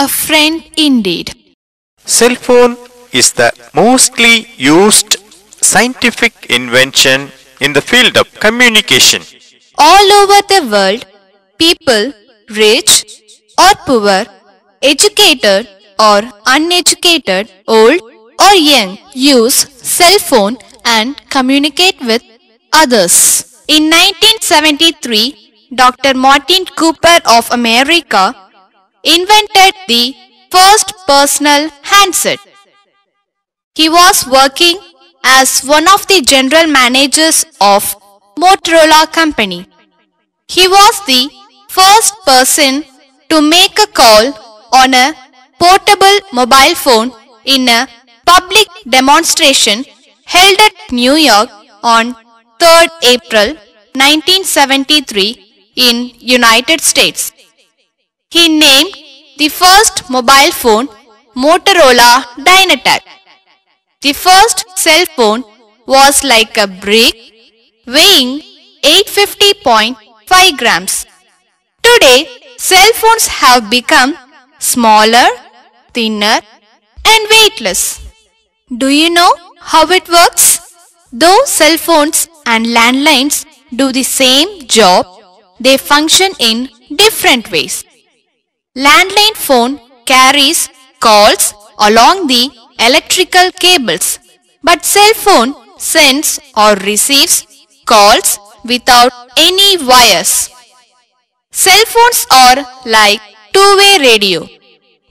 A friend indeed. Cell phone is the mostly used scientific invention in the field of communication. All over the world, people, rich or poor, educated or uneducated, old or young, use cell phone and communicate with others. In 1973, Dr. Martin Cooper of America invented the first personal handset. He was working as one of the general managers of Motorola company. He was the first person to make a call on a portable mobile phone in a public demonstration held at New York on 3rd April 1973 in United States. He named the first mobile phone Motorola Dyna-Tac. The first cell phone was like a brick weighing 850.5 grams. Today, cell phones have become smaller, thinner and weightless. Do you know how it works? Though cell phones and landlines do the same job, they function in different ways. Landline phone carries calls along the electrical cables, but cell phone sends or receives calls without any wires. Cell phones are like two-way radio.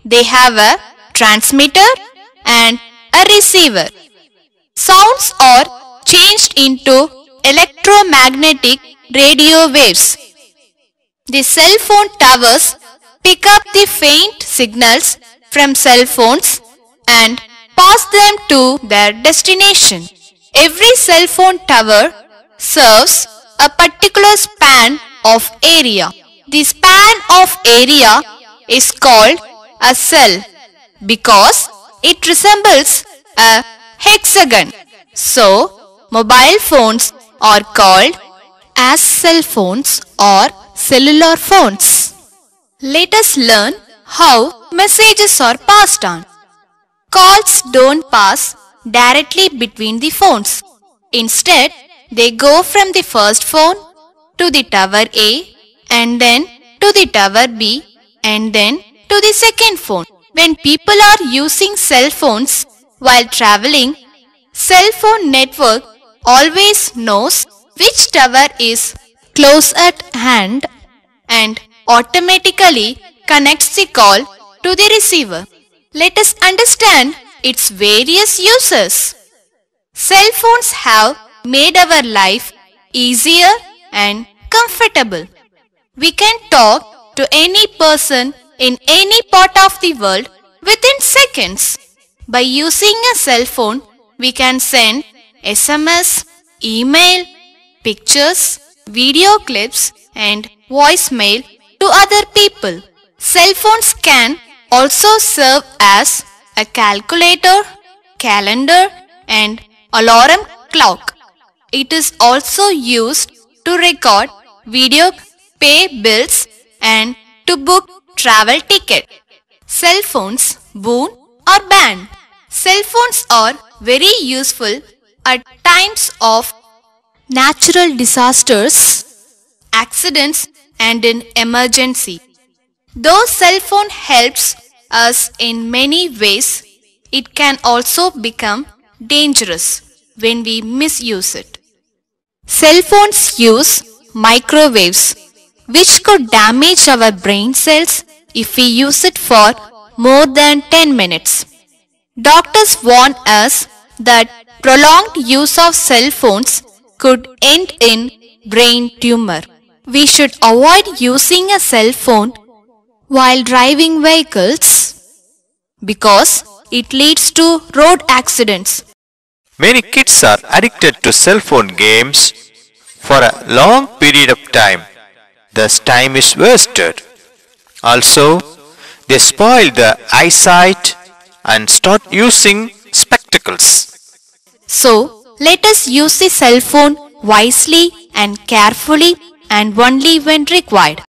They have a transmitter and a receiver. Sounds are changed into electromagnetic radio waves. The cell phone towers pick up the faint signals from cell phones and pass them to their destination. Every cell phone tower serves a particular span of area. The span of area is called a cell because it resembles a hexagon. So, mobile phones are called as cell phones or cellular phones. Let us learn how messages are passed on. Calls don't pass directly between the phones. Instead, they go from the first phone to the tower A and then to the tower B and then to the second phone. When people are using cell phones while traveling, cell phone network always knows which tower is close at hand and automatically connects the call to the receiver. Let us understand its various uses. Cell phones have made our life easier and comfortable. We can talk to any person in any part of the world within seconds. By using a cell phone, we can send SMS, email, pictures, video clips and voicemail to other people. Cell phones can also serve as a calculator, calendar and alarm clock. It is also used to record video, pay bills and to book travel ticket. Cell phones, boon or ban. Cell phones are very useful at times of natural disasters, accidents and in emergency. Though cell phone helps us in many ways, it can also become dangerous when we misuse it. Cell phones use microwaves, which could damage our brain cells if we use it for more than 10 minutes. Doctors warn us that prolonged use of cell phones could end in brain tumor. We should avoid using a cell phone while driving vehicles because it leads to road accidents. Many kids are addicted to cell phone games for a long period of time. Thus time is wasted. Also, they spoil the eyesight and start using spectacles. So, let us use the cell phone wisely and carefully and only when required.